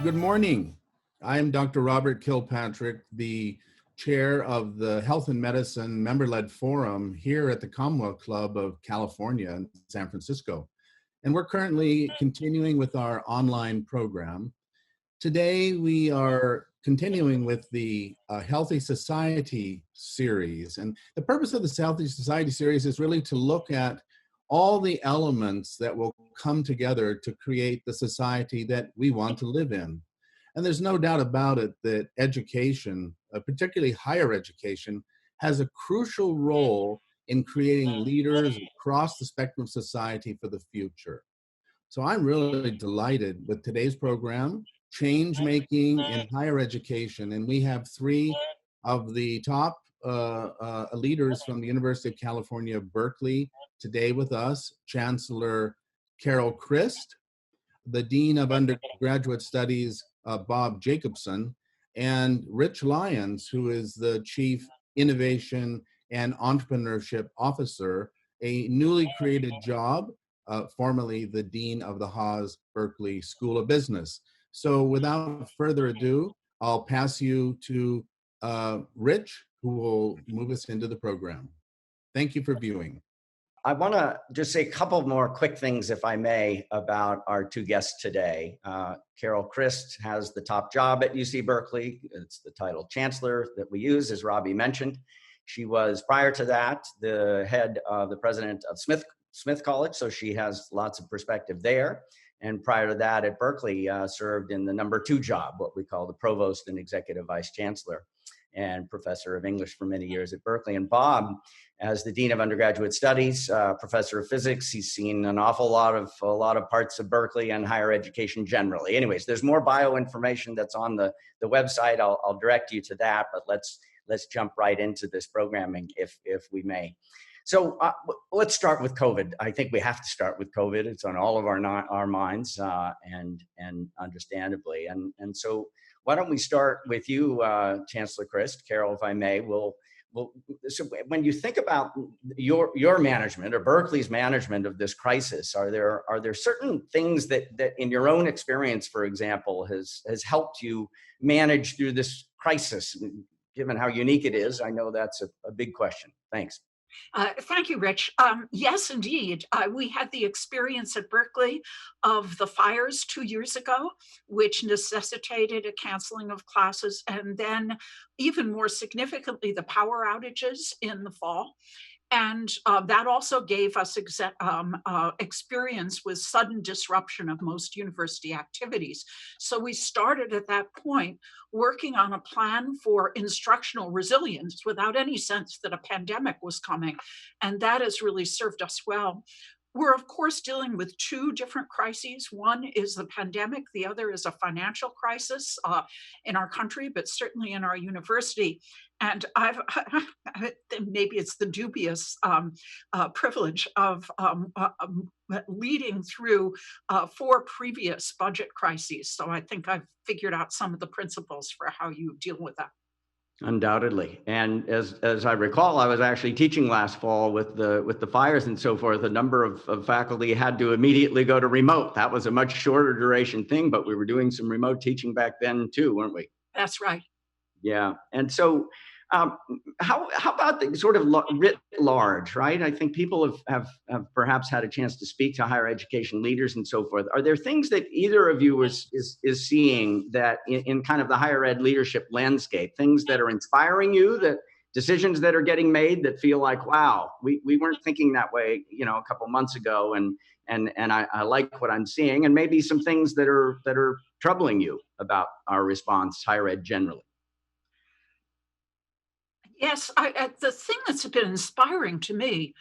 Good morning. I am Dr. Robert Kilpatrick, the chair of the Health and Medicine Member-Led Forum here at the Commonwealth Club of California in San Francisco. And we're currently continuing with our online program. Today, we are continuing with the Healthy Society series. And the purpose of the Healthy Society series is really to look at all the elements that will come together to create the society that we want to live in. And there's no doubt about it that education, particularly higher education, has a crucial role in creating leaders across the spectrum of society for the future. So I'm really delighted with today's program, Change Making in Higher Education. And we have three of the top leaders from the University of California, Berkeley, today with us: Chancellor Carol Christ, the Dean of Undergraduate Studies, Bob Jacobson, and Rich Lyons, who is the Chief Innovation and Entrepreneurship Officer, a newly created job, formerly the Dean of the Haas Berkeley School of Business. So without further ado, I'll pass you to Rich, who will move us into the program. Thank you for viewing. I want to just say a couple more quick things, if I may, about our two guests today. Carol Christ has the top job at UC Berkeley. It's the title Chancellor that we use, as Robbie mentioned. She was, prior to that, the president of Smith College, so she has lots of perspective there. And prior to that, at Berkeley, served in the number 2 job, what we call the provost and executive vice chancellor, and professor of English for many years at Berkeley. And Bob, as the Dean of Undergraduate Studies, professor of physics, he's seen an awful lot of parts of Berkeley and higher education generally. Anyways, there's more bio information that's on the website. I'll direct you to that, but let's jump right into this programming if we may. So let's start with COVID. I think we have to start with COVID. It's on all of our minds, and understandably. And so why don't we start with you, Chancellor Christ, Carol, if I may. So when you think about your management or Berkeley's management of this crisis, are there certain things that in your own experience, for example, has helped you manage through this crisis? Given how unique it is, I know that's a big question. Thanks. Thank you, Rich. Yes, indeed. We had the experience at Berkeley of the fires 2 years ago, which necessitated a canceling of classes, and then even more significantly, the power outages in the fall. And that also gave us experience with sudden disruption of most university activities. So we started at that point working on a plan for instructional resilience without any sense that a pandemic was coming. And that has really served us well. We're, of course, dealing with two different crises. One is the pandemic, the other is a financial crisis in our country, but certainly in our university. And maybe it's the dubious privilege of leading through 4 previous budget crises. So I think I've figured out some of the principles for how you deal with that. Undoubtedly. And as I recall, I was actually teaching last fall with the fires and so forth. A number of faculty had to immediately go to remote. That was a much shorter duration thing, but we were doing some remote teaching back then too, weren't we? That's right. Yeah. And so how about the sort of writ large, right? I think people have perhaps had a chance to speak to higher education leaders and so forth. Are there things that either of you is seeing that in kind of the higher ed leadership landscape, things that are inspiring you, that decisions that are getting made that feel like, wow, we weren't thinking that way, a couple months ago, and I like what I'm seeing, and maybe some things that are troubling you about our response, higher ed generally? Yes, the thing that's been inspiring to me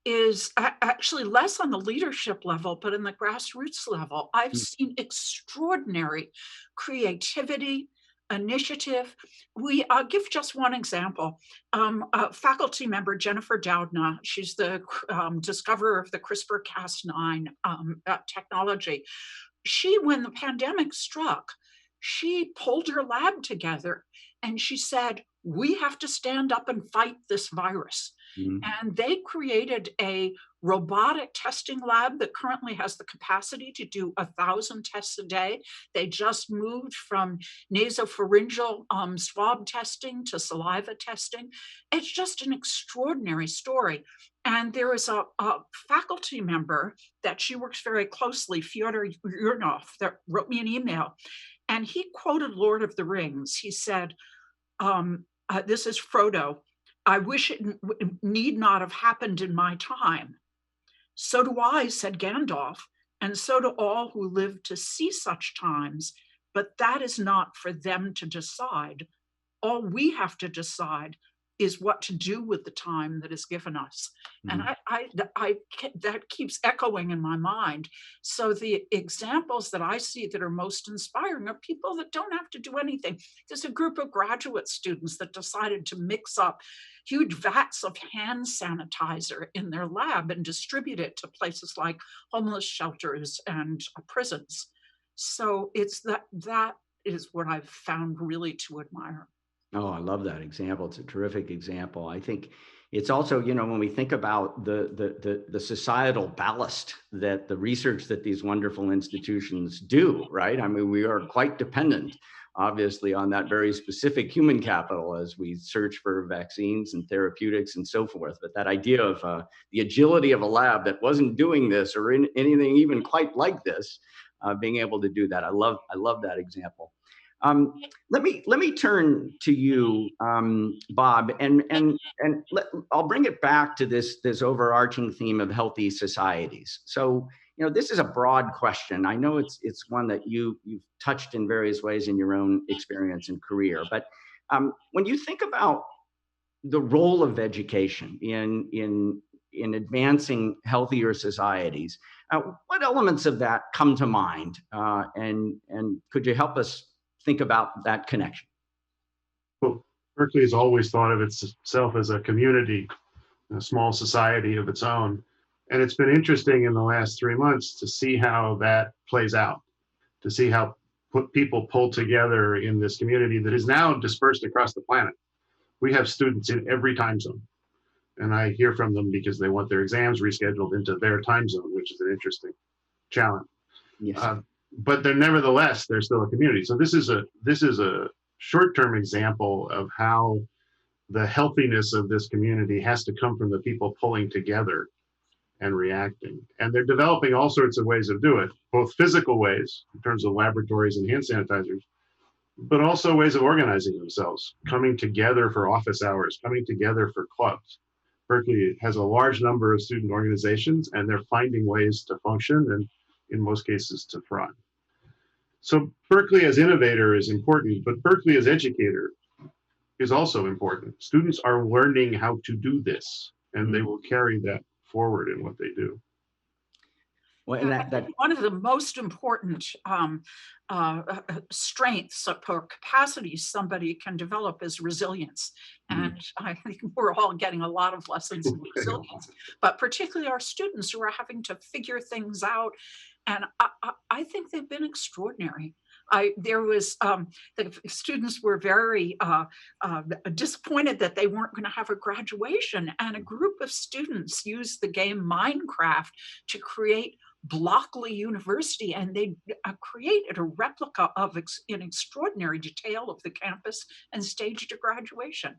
is actually less on the leadership level, but in the grassroots level. I've seen extraordinary creativity, initiative. I'll give just one example. A faculty member, Jennifer Doudna, she's the discoverer of the CRISPR-Cas9 technology. When the pandemic struck, she pulled her lab together and she said, we have to stand up and fight this virus. Mhm. And they created a robotic testing lab that currently has the capacity to do 1,000 tests a day. They just moved from nasopharyngeal swab testing to saliva testing. It's just an extraordinary story. And there is a faculty member that she works very closely, Fyodor Yurnov, that wrote me an email. And he quoted Lord of the Rings. He said, this is Frodo. I wish it need not have happened in my time. So do I, said Gandalf, and so do all who live to see such times. But that is not for them to decide. All we have to decide is what to do with the time that is given us. And Mhm. that keeps echoing in my mind. So the examples that I see that are most inspiring are people that don't have to do anything. There's a group of graduate students that decided to mix up huge vats of hand sanitizer in their lab and distribute it to places like homeless shelters and prisons. So it's that is what I've found really to admire. Oh, I love that example. It's a terrific example. I think it's also, when we think about the societal ballast that the research that these wonderful institutions do, right? I mean, we are quite dependent, obviously, on that very specific human capital as we search for vaccines and therapeutics and so forth. But that idea of the agility of a lab that wasn't doing this or anything even quite like this, being able to do that, I love that example. Let me turn to you, Bob, and I'll bring it back to this overarching theme of healthy societies. So, this is a broad question. I know it's one that you've touched in various ways in your own experience and career. But when you think about the role of education in advancing healthier societies, what elements of that come to mind? And could you help us think about that connection? Well, Berkeley has always thought of itself as a community, a small society of its own. And it's been interesting in the last 3 months to see how that plays out, to see how people pull together in this community that is now dispersed across the planet. We have students in every time zone. And I hear from them because they want their exams rescheduled into their time zone, which is an interesting challenge. Yes. But they're still a community. So this is a short-term example of how the healthiness of this community has to come from the people pulling together and reacting. And they're developing all sorts of ways of doing it, both physical ways in terms of laboratories and hand sanitizers, but also ways of organizing themselves, coming together for office hours, coming together for clubs. Berkeley has a large number of student organizations, and they're finding ways to function and, in most cases, to thrive. So Berkeley as innovator is important, but Berkeley as educator is also important. Students are learning how to do this, and they will carry that forward in what they do. Well, and I think one of the most important strengths or capacities somebody can develop is resilience. And I think we're all getting a lot of lessons in resilience, but particularly our students who are having to figure things out. And I think they've been extraordinary. The students were very disappointed that they weren't going to have a graduation, and a group of students used the game Minecraft to create Blockley University, and they created a replica in extraordinary detail of the campus and staged a graduation.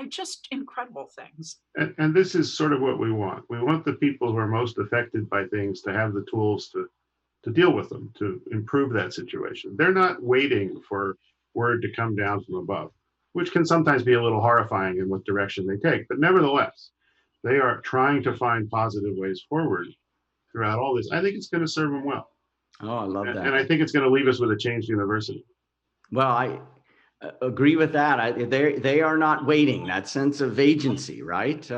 Just incredible things. And this is sort of what we want. We want the people who are most affected by things to have the tools to deal with them, to improve that situation. They're not waiting for word to come down from above, which can sometimes be a little horrifying in what direction they take. But nevertheless, they are trying to find positive ways forward throughout all this. I think it's going to serve them well. Oh, I love that. And I think it's going to leave us with a changed university. Well, I agree with that. They are not waiting. That sense of agency, right?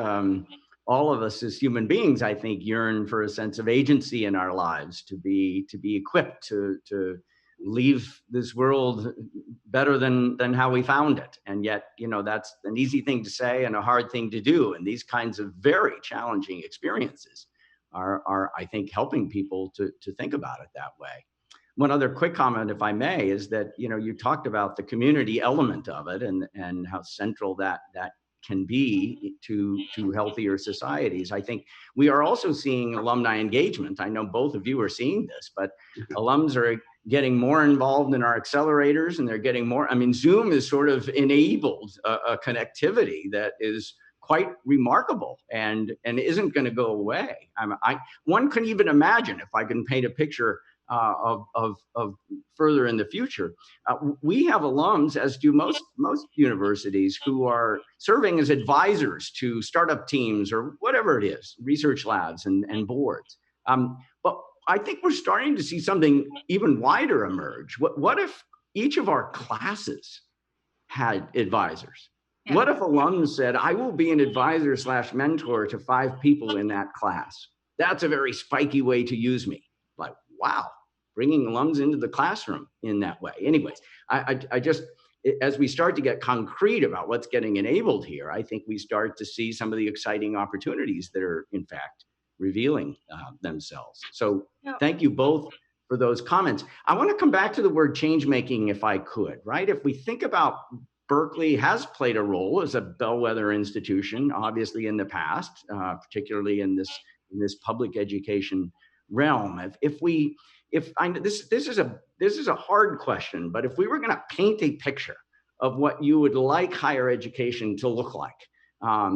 All of us as human beings, I think, yearn for a sense of agency in our lives, to be equipped to leave this world better than how we found it. And yet, that's an easy thing to say and a hard thing to do. And these kinds of very challenging experiences are I think, helping people to think about it that way. One other quick comment, if I may, is that, you talked about the community element of it and how central that can be to healthier societies. I think we are also seeing alumni engagement. I know both of you are seeing this, but alums are getting more involved in our accelerators, and they're getting more. I mean, Zoom has sort of enabled a connectivity that is quite remarkable and isn't going to go away. One can even imagine, if I can paint a picture of further in the future, we have alums, as do most universities, who are serving as advisors to startup teams or whatever it is, research labs and boards. But I think we're starting to see something even wider emerge. What if each of our classes had advisors? Yeah. What if alums said, I will be an advisor / mentor to 5 people in that class? That's a very spiky way to use me. Like, wow, bringing alums into the classroom in that way. Anyways, I just, as we start to get concrete about what's getting enabled here, I think we start to see some of the exciting opportunities that are, in fact, revealing themselves. So thank you both for those comments. I want to come back to the word change making, if I could, right? If we think about Berkeley has played a role as a bellwether institution, obviously in the past, particularly in this public education realm. This is a hard question, but if we were going to paint a picture of what you would like higher education to look like,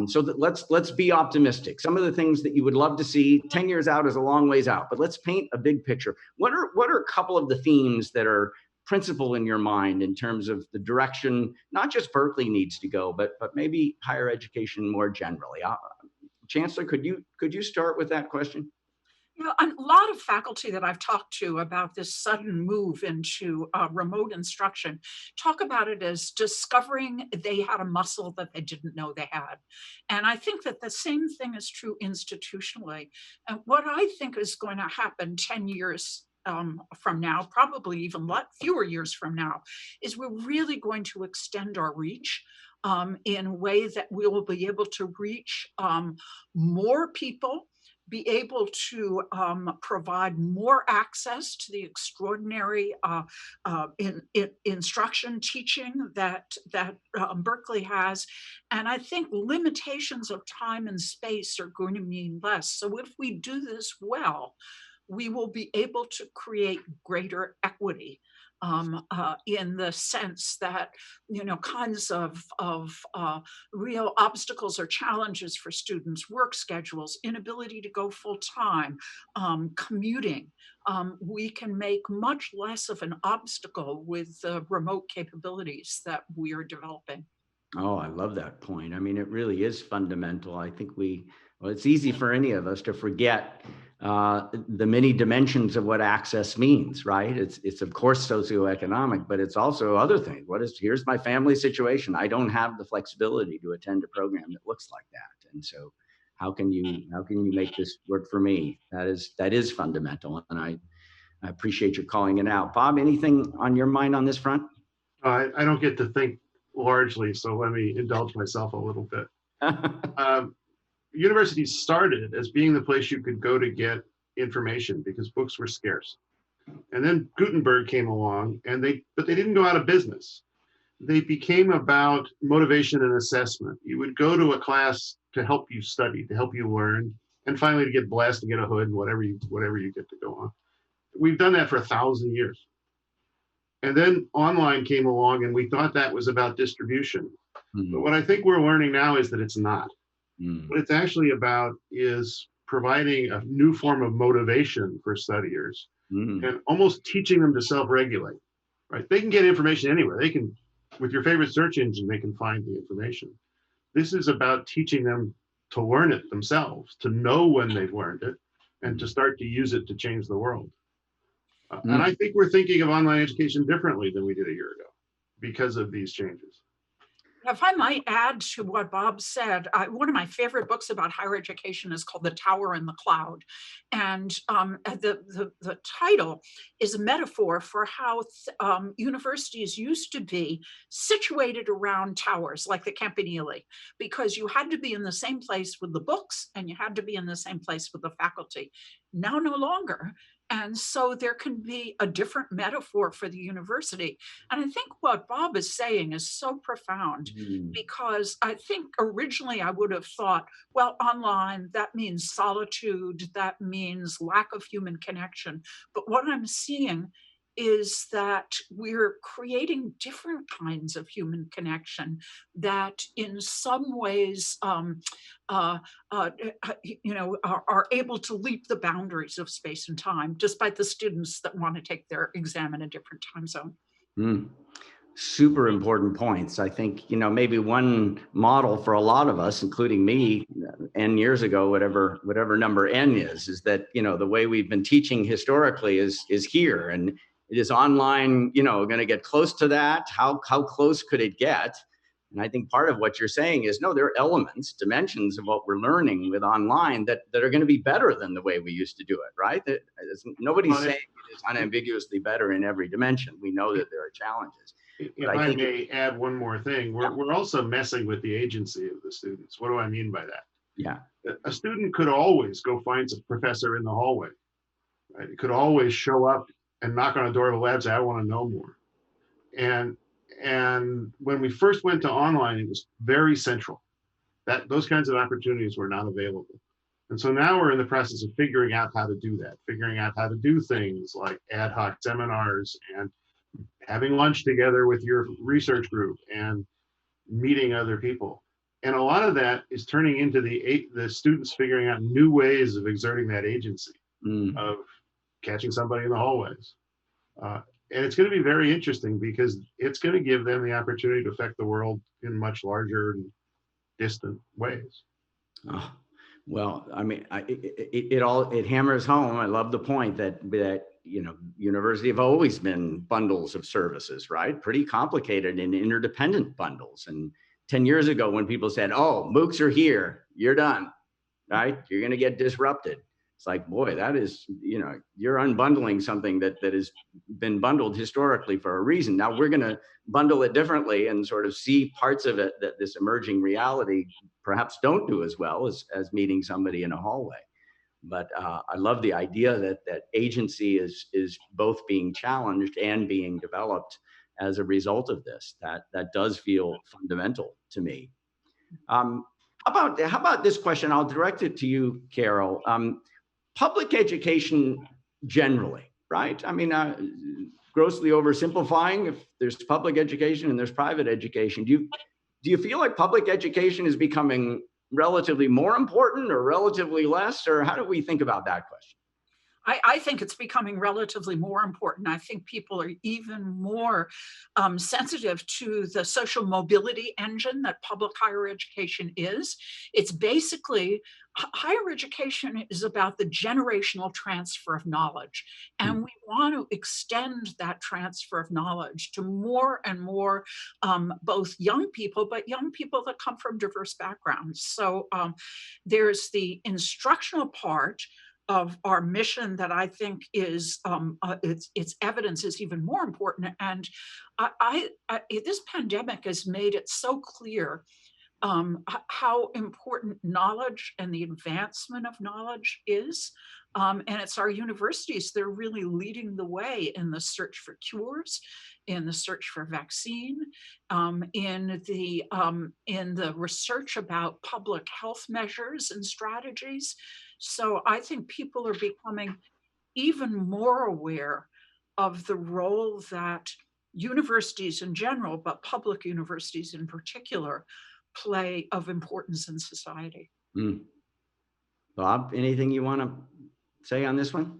so that let's be optimistic. Some of the things that you would love to see 10 years out is a long ways out, but let's paint a big picture. What are a couple of the themes that are principal in your mind in terms of the direction not just Berkeley needs to go, but maybe higher education more generally? Chancellor, could you start with that question? You know, a lot of faculty that I've talked to about this sudden move into remote instruction talk about it as discovering they had a muscle that they didn't know they had. And I think that the same thing is true institutionally. And what I think is going to happen 10 years from now, probably even fewer years from now, is we're really going to extend our reach in a way that we will be able to reach more people, be able to provide more access to the extraordinary instruction teaching that Berkeley has. And I think limitations of time and space are going to mean less. So if we do this well, we will be able to create greater equity in the sense that, you know, kinds of real obstacles or challenges for students, work schedules, inability to go full time, commuting, we can make much less of an obstacle with the remote capabilities that we are developing. Oh, I love that point. I mean, it really is fundamental. I think it's easy for any of us to forget the many dimensions of what access means, right? It's of course socioeconomic, but it's also other things. Here's my family situation. I don't have the flexibility to attend a program that looks like that. And so how can you make this work for me? That is fundamental. And I appreciate your calling it out. Bob, anything on your mind on this front? I don't get to think largely, so let me indulge myself a little bit. Universities started as being the place you could go to get information because books were scarce. And then Gutenberg came along, but they didn't go out of business. They became about motivation and assessment. You would go to a class to help you study, to help you learn, and finally to get blessed, to get a hood, and whatever you get to go on. We've done that for 1,000 years. And then online came along, and we thought that was about distribution. Mm-hmm. But what I think we're learning now is that it's not. Mm-hmm. What it's actually about is providing a new form of motivation for studiers, mm-hmm. and almost teaching them to self-regulate, right? They can get information anywhere. They can, with your favorite search engine, they can find the information. This is about teaching them to learn it themselves, to know when they've learned it, and to start to use it to change the world. And I think we're thinking of online education differently than we did a year ago because of these changes. If I might add to what Bob said, one of my favorite books about higher education is called The Tower in the Cloud. And the title is a metaphor for how universities used to be situated around towers like the Campanile, because you had to be in the same place with the books and you had to be in the same place with the faculty. Now, no longer. And so there can be a different metaphor for the university. And I think what Bob is saying is so profound, Mm. because I think originally I would have thought, well, online, that means solitude, that means lack of human connection. But what I'm seeing is that we're creating different kinds of human connection that in some ways uh, are able to leap the boundaries of space and time, despite the students that want to take their exam in a different time zone. Mm. Super important points. I think, maybe one model for a lot of us, including me, N years ago, whatever number N is that, the way we've been teaching historically is here, and it is online, going to get close to that. How close could it get? And I think part of what you're saying is, no, there are elements, dimensions of what we're learning with online that are going to be better than the way we used to do it, right? Nobody's saying it is unambiguously better in every dimension. We know that there are challenges. If I may add one more thing, we're also messing with the agency of the students. What do I mean by that? Yeah. A student could always go find a professor in the hallway, right? It could always show up and knock on a door of a lab and say, I want to know more. And when we first went to online, it was very central. That those kinds of opportunities were not available. And so now we're in the process of figuring out how to do that, figuring out how to do things like ad hoc seminars and having lunch together with your research group and meeting other people. And a lot of that is turning into the students figuring out new ways of exerting that agency, of catching somebody in the hallways. And it's going to be very interesting because it's going to give them the opportunity to affect the world in much larger and distant ways. Oh, well, I mean, it hammers home. I love the point that university have always been bundles of services, right? Pretty complicated and interdependent bundles. And 10 years ago, when people said, "Oh, MOOCs are here, you're done," right? You're going to get disrupted. It's like, boy, that is, you're unbundling something that has been bundled historically for a reason. Now we're going to bundle it differently and sort of see parts of it that this emerging reality perhaps don't do as well as meeting somebody in a hallway. But I love the idea that agency is both being challenged and being developed as a result of this. That does feel fundamental to me. How about this question? I'll direct it to you, Carol. Public education generally, right? I mean, grossly oversimplifying, if there's public education and there's private education, do you feel like public education is becoming relatively more important or relatively less, or how do we think about that question? I think it's becoming relatively more important. I think people are even more sensitive to the social mobility engine that public higher education is. It's basically, higher education is about the generational transfer of knowledge. And we want to extend that transfer of knowledge to more and more both young people, but young people that come from diverse backgrounds. So there's the instructional part of our mission that I think is its evidence is even more important. And this pandemic has made it so clear how important knowledge and the advancement of knowledge is. And it's our universities that are really leading the way in the search for cures, in the search for vaccine, in the research about public health measures and strategies. So I think people are becoming even more aware of the role that universities in general, but public universities in particular, play of importance in society. Bob, anything you want to say on this one?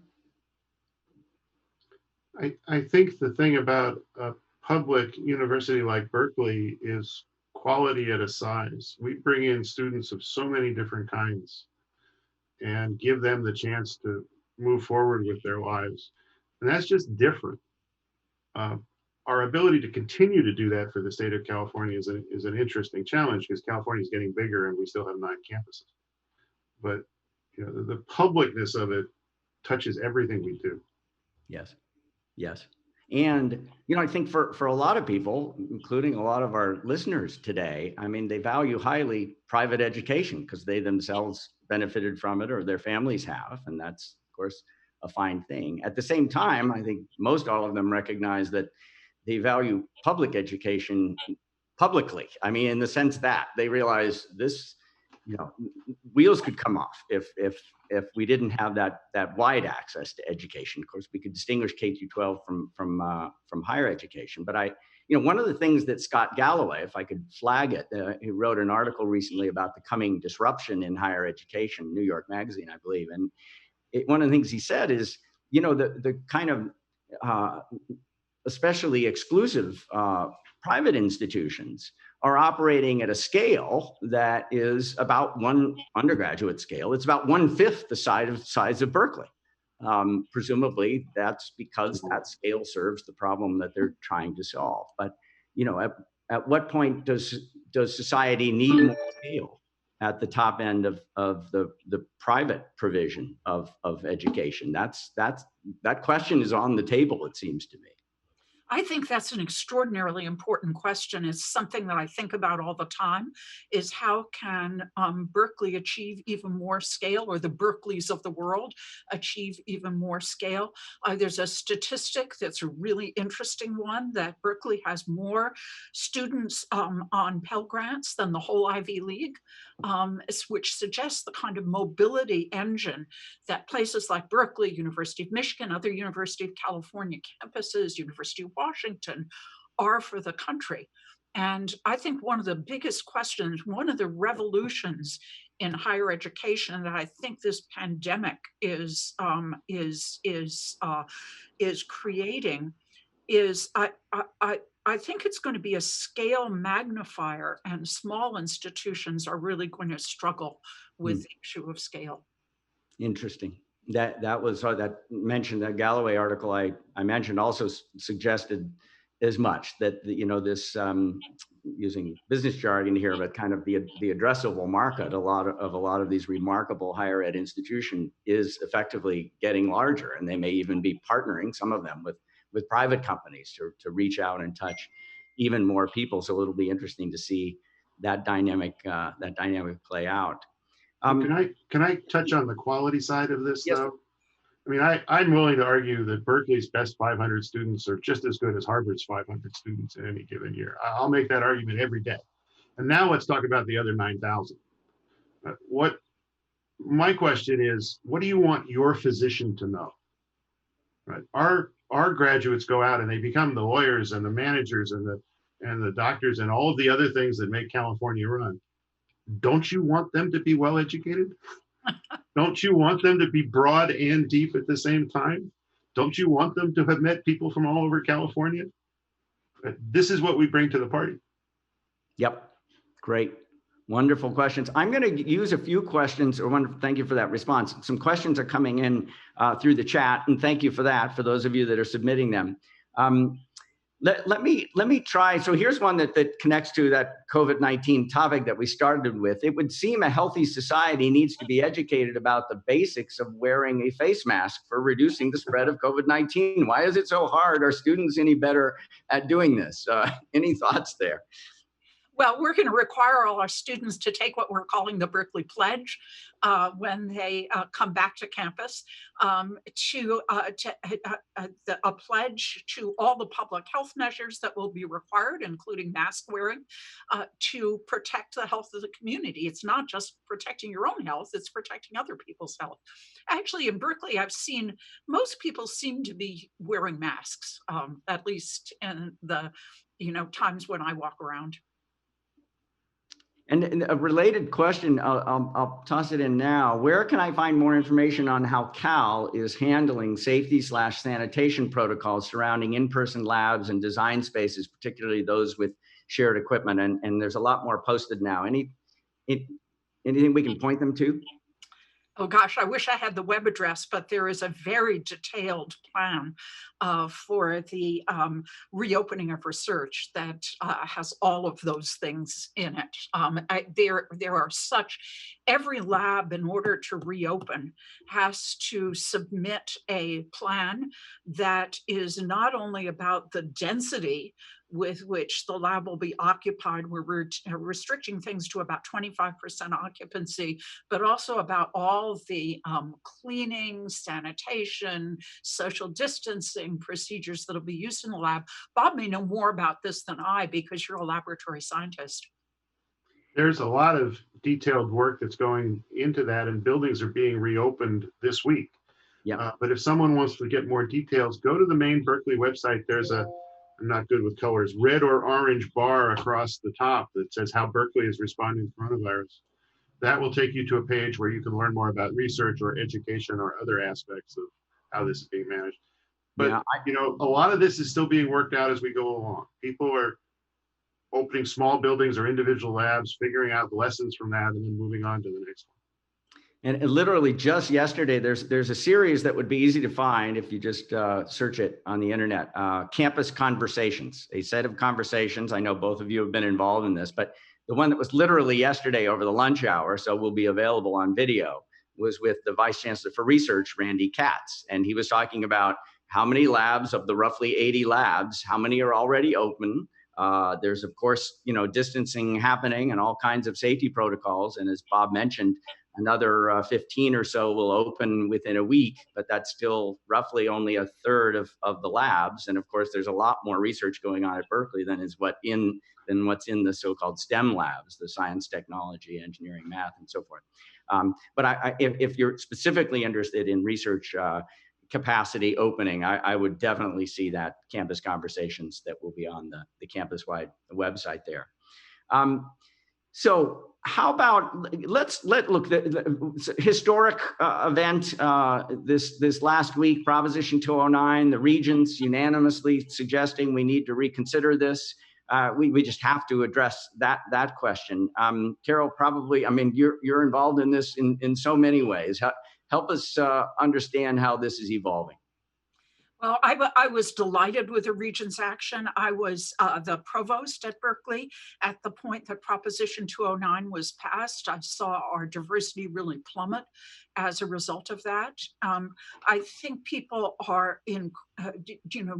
I think the thing about a public university like Berkeley is quality at a size. We bring in students of so many different kinds and give them the chance to move forward with their lives. And that's just different. Our ability to continue to do that for the state of California is an interesting challenge because California is getting bigger and we still have 9 campuses. But the publicness of it touches everything we do. Yes. And, I think for a lot of people, including a lot of our listeners today, I mean, they value highly private education because they themselves benefited from it or their families have. And that's, of course, a fine thing. At the same time, I think most all of them recognize that they value public education publicly. I mean, in the sense that they realize this, you know, wheels could come off if we didn't have that wide access to education. Of course, we could distinguish K through 12 from higher education. But one of the things that Scott Galloway, if I could flag it, he wrote an article recently about the coming disruption in higher education, New York Magazine, I believe. And one of the things he said is, the kind of especially exclusive private institutions are operating at a scale that is about one undergraduate scale. It's about 1/5 the size of Berkeley. Presumably, that's because that scale serves the problem that they're trying to solve. But at what point does society need more scale at the top end of the private provision of education? That question is on the table, it seems to me. I think that's an extraordinarily important question. It's something that I think about all the time, is how can Berkeley achieve even more scale, or the Berkeleys of the world achieve even more scale? There's a statistic that's a really interesting one, that Berkeley has more students on Pell Grants than the whole Ivy League, which suggests the kind of mobility engine that places like Berkeley, University of Michigan, other University of California campuses, University of Washington are for the country. And I think one of the biggest questions, one of the revolutions in higher education that I think this pandemic is creating is I think it's going to be a scale magnifier, and small institutions are really going to struggle with the issue of scale. Interesting. That was that mentioned, that Galloway article I mentioned also suggested as much, that this using business jargon here, but kind of the addressable market, a lot of these remarkable higher ed institution is effectively getting larger, and they may even be partnering, some of them, with private companies to reach out and touch even more people. So it'll be interesting to see that dynamic play out. Can I touch on the quality side of this, yes, though? I mean, I'm willing to argue that Berkeley's best 500 students are just as good as Harvard's 500 students in any given year. I'll make that argument every day. And now let's talk about the other 9,000. My question is, what do you want your physician to know? Right? Our graduates go out and they become the lawyers and the managers and the doctors and all of the other things that make California run. Don't you want them to be well educated? Don't you want them to be broad and deep at the same time? Don't you want them to have met people from all over California? This is what we bring to the party. Yep. Great. Wonderful questions. I'm going to use a few questions, thank you for that response. Some questions are coming in through the chat, and thank you for that, for those of you that are submitting them. Let me try. So here's one that connects to that COVID-19 topic that we started with. It would seem a healthy society needs to be educated about the basics of wearing a face mask for reducing the spread of COVID-19. Why is it so hard? Are students any better at doing this? Any thoughts there? Well, we're going to require all our students to take what we're calling the Berkeley Pledge when they come back to campus, a pledge to all the public health measures that will be required, including mask wearing, to protect the health of the community. It's not just protecting your own health, it's protecting other people's health. Actually, in Berkeley, I've seen most people seem to be wearing masks, at least in the times when I walk around. And a related question, I'll toss it in now. Where can I find more information on how Cal is handling safety/sanitation protocols surrounding in-person labs and design spaces, particularly those with shared equipment? And there's a lot more posted now. Anything we can point them to? Oh gosh, I wish I had the web address, but there is a very detailed plan for the reopening of research that has all of those things in it. There are every lab, in order to reopen, has to submit a plan that is not only about the density with which the lab will be occupied. We're restricting things to about 25% occupancy, but also about all the cleaning, sanitation, social distancing procedures that'll be used in the lab. Bob may know more about this than I because you're a laboratory scientist. There's a lot of detailed work that's going into that, and buildings are being reopened this week. Yeah. But if someone wants to get more details, go to the main Berkeley website. There's a, I'm not good with colors, red or orange bar across the top that says how Berkeley is responding to coronavirus. That will take you to a page where you can learn more about research or education or other aspects of how this is being managed. But Yeah, you know, a lot of this is still being worked out as we go along. People are opening small buildings or individual labs, figuring out the lessons from that, and then moving on to the next one. and literally just yesterday, there's a series that would be easy to find if you just search it on the internet. Campus Conversations, a set of conversations. I know both of you have been involved in this, but the one that was literally yesterday over the lunch hour, so will be available on video, was with the Vice Chancellor for Research, Randy Katz. And he was talking about how many labs of the roughly 80 labs, how many are already open. There's, of course, you know, distancing happening and all kinds of safety protocols. And as Bob mentioned, another 15 or so will open within a week, but that's still roughly only a third of the labs. And of course, there's a lot more research going on at Berkeley than what's in the so-called STEM labs, the science, technology, engineering, math, and so forth. But if you're specifically interested in research capacity opening, I would definitely see that Campus Conversations that will be on the campus-wide website there. So how about look, the historic event this last week, Proposition 209, the regents unanimously suggesting we need to reconsider this. We just have to address that question. Carol, probably, I mean, you're involved in this in so many ways. Help us understand how this is evolving. Well, I was delighted with the Regents' action. I was the provost at Berkeley at the point that Proposition 209 was passed. I saw our diversity really plummet as a result of that. I think people are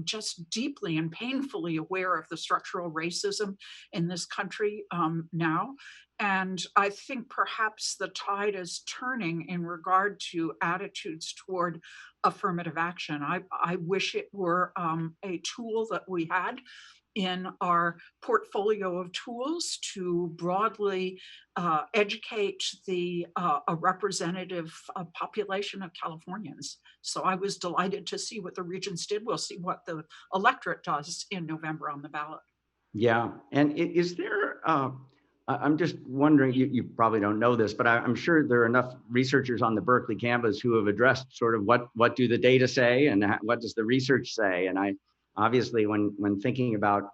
just deeply and painfully aware of the structural racism in this country now. And I think perhaps the tide is turning in regard to attitudes toward affirmative action. I wish it were a tool that we had in our portfolio of tools to broadly educate a representative population of Californians. So I was delighted to see what the Regents did. We'll see what the electorate does in November on the ballot. Yeah, and is there, I'm just wondering, you probably don't know this, but I'm sure there are enough researchers on the Berkeley campus who have addressed sort of what do the data say and what does the research say? And I obviously, when thinking about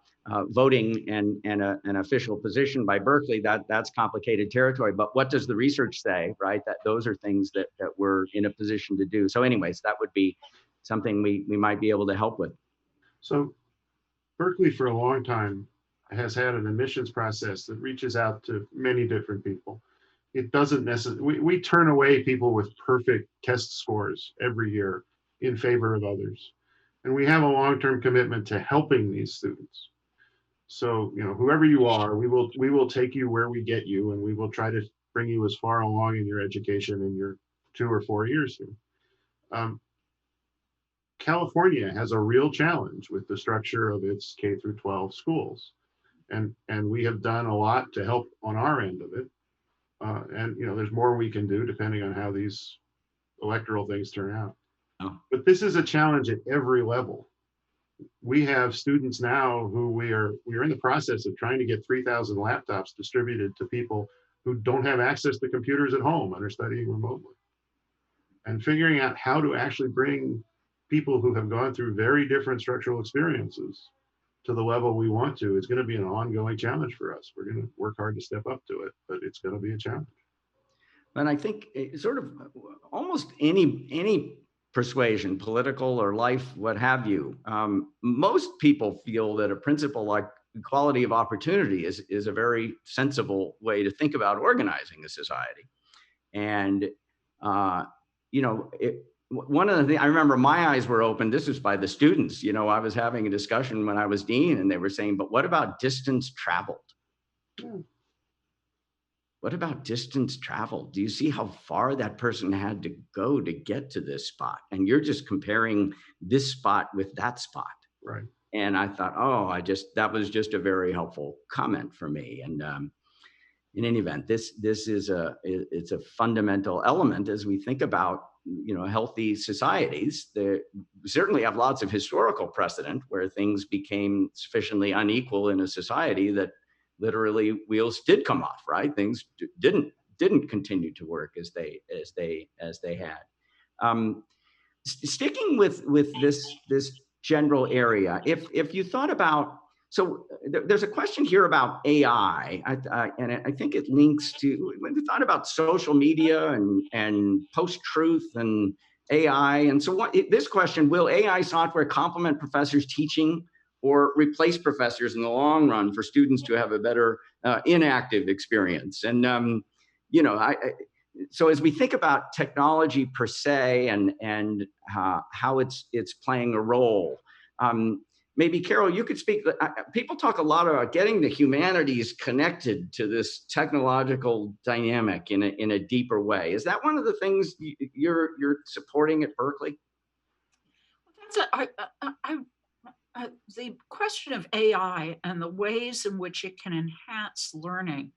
voting and an official position by Berkeley, that's complicated territory. But what does the research say, right? That those are things that we're in a position to do. So anyways, that would be something we might be able to help with. So Berkeley for a long time has had an admissions process that reaches out to many different people. It doesn't necessarily, we turn away people with perfect test scores every year in favor of others. And we have a long-term commitment to helping these students. So, you know, whoever you are, we will take you where we get you, and we will try to bring you as far along in your education in your 2 or 4 years here. California has a real challenge with the structure of its K through 12 schools. And we have done a lot to help on our end of it. And, you know, there's more we can do depending on how these electoral things turn out. Oh. But this is a challenge at every level. We have students now who we're in the process of trying to get 3,000 laptops distributed to people who don't have access to computers at home and are studying remotely. And figuring out how to actually bring people who have gone through very different structural experiences to the level we want to is going to be an ongoing challenge for us. We're going to work hard to step up to it, but it's going to be a challenge. And I think sort of almost any persuasion, political or life, what have you, most people feel that a principle like equality of opportunity is a very sensible way to think about organizing a society. And, you know, one of the things I remember, my eyes were opened. This was by the students. You know, I was having a discussion when I was dean, and they were saying, "But what about distance traveled? What about distance traveled? Do you see how far that person had to go to get to this spot? And you're just comparing this spot with that spot." Right. And I thought, oh, that was just a very helpful comment for me. And in any event, this is it's a fundamental element as we think about, you know, healthy societies. There certainly have lots of historical precedent where things became sufficiently unequal in a society that literally wheels did come off, right? Things didn't continue to work as they had. Sticking with this general area, if you thought about, so there's a question here about AI, and I think it links to, when we thought about social media and post-truth and AI, and so this question, will AI software complement professors' teaching or replace professors in the long run for students to have a better inactive experience? And you know, so as we think about technology per se and how it's playing a role, maybe Carol, you could speak. People talk a lot about getting the humanities connected to this technological dynamic in a deeper way. Is that one of the things you're supporting at Berkeley? The question of AI and the ways in which it can enhance learning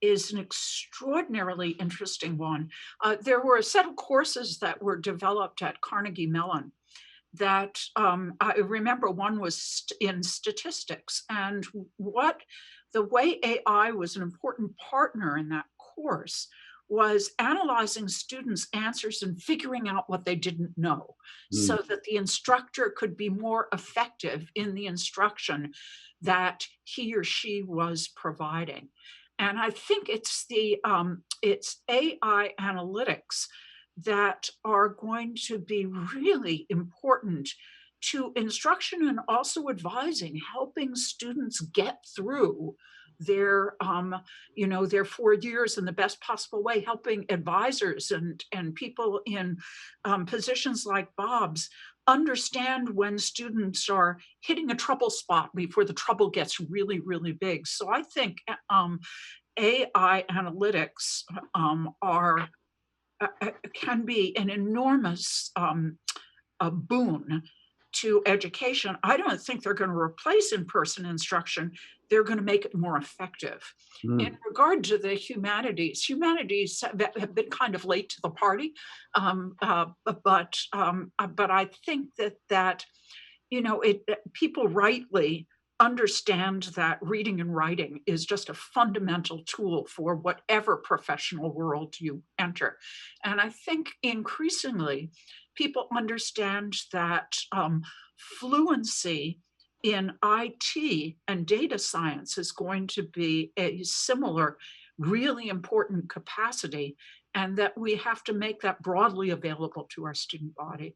is an extraordinarily interesting one. There were a set of courses that were developed at Carnegie Mellon that I remember one was in statistics, and the way AI was an important partner in that course was analyzing students' answers and figuring out what they didn't know so that the instructor could be more effective in the instruction that he or she was providing. And I think it's AI analytics that are going to be really important to instruction and also advising, helping students get through their their 4 years in the best possible way, helping advisors and people in positions like Bob's understand when students are hitting a trouble spot before the trouble gets really, really big. So I think AI analytics can be an enormous a boon to education. I don't think they're going to replace in-person instruction. They're going to make it more effective. In regard to the humanities have been kind of late to the party, but I think that you know, people rightly understand that reading and writing is just a fundamental tool for whatever professional world you enter. And I think increasingly people understand that fluency in IT and data science is going to be a similar, really important capacity, and that we have to make that broadly available to our student body.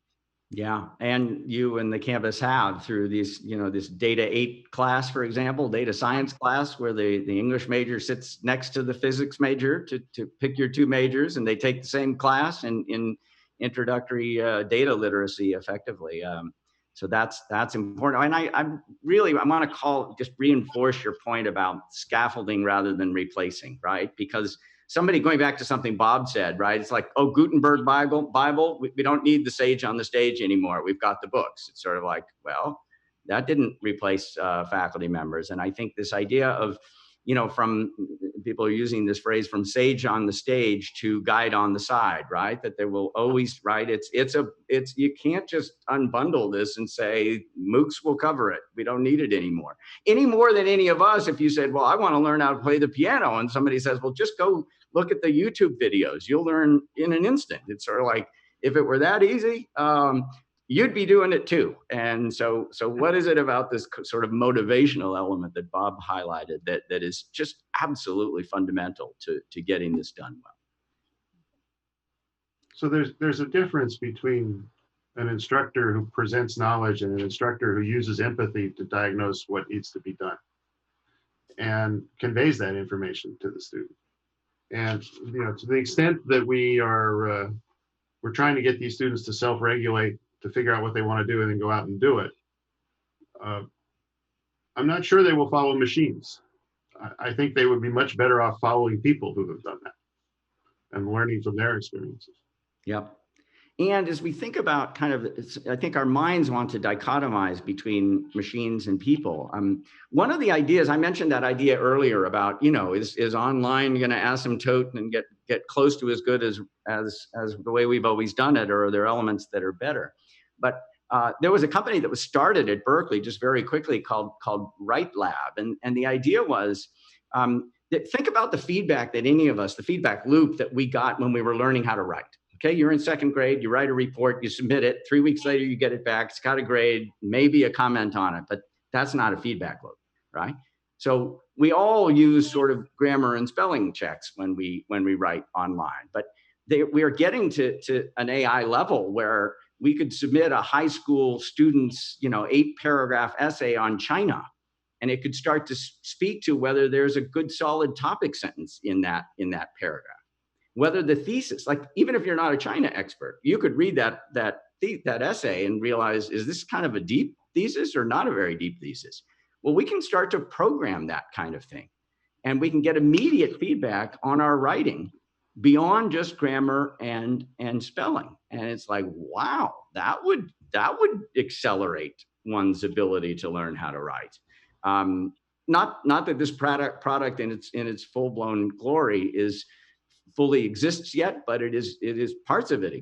Yeah, and you and the campus have through these, you know, this Data 8 class, for example, data science class, where the English major sits next to the physics major to pick your two majors, and they take the same class in introductory data literacy effectively. So that's important. And I want to just reinforce your point about scaffolding rather than replacing, right? Because somebody, going back to something Bob said, right? It's like, oh, Gutenberg Bible, we don't need the sage on the stage anymore. We've got the books. It's sort of like, well, that didn't replace faculty members. And I think this idea of, you know, from people are using this phrase, from sage on the stage to guide on the side, right? That there will always, right? You can't just unbundle this and say MOOCs will cover it. We don't need it anymore. Any more than any of us, if you said, well, I want to learn how to play the piano, and somebody says, well, just go look at the YouTube videos. You'll learn in an instant. It's sort of like, if it were that easy, you'd be doing it too. And so what is it about this sort of motivational element that Bob highlighted that is just absolutely fundamental to getting this done well? So there's a difference between an instructor who presents knowledge and an instructor who uses empathy to diagnose what needs to be done and conveys that information to the student. And, you know, to the extent that we are we're trying to get these students to self-regulate, to figure out what they want to do and then go out and do it. I'm not sure they will follow machines. I think they would be much better off following people who have done that and learning from their experiences. Yep. And as we think about kind of, I think our minds want to dichotomize between machines and people. One of the ideas, I mentioned that idea earlier about, is online going to asymptote and get close to as good as the way we've always done it, or are there elements that are better? But there was a company that was started at Berkeley just very quickly called Write Lab. And the idea was, think about the feedback that the feedback loop that we got when we were learning how to write. Okay, you're in second grade, you write a report, you submit it, 3 weeks later, you get it back, it's got a grade, maybe a comment on it, but that's not a feedback loop, right? So we all use sort of grammar and spelling checks when we write online, but we are getting to an AI level where we could submit a high school student's, 8-paragraph essay on China, and it could start to speak to whether there's a good solid topic sentence in that paragraph. Whether the thesis, like even if you're not a China expert, you could read that essay and realize, is this kind of a deep thesis or not a very deep thesis? Well, we can start to program that kind of thing, and we can get immediate feedback on our writing beyond just grammar and spelling. And it's like, wow, that would accelerate one's ability to learn how to write. Not that this product in its full-blown glory fully exists yet, but it is parts of it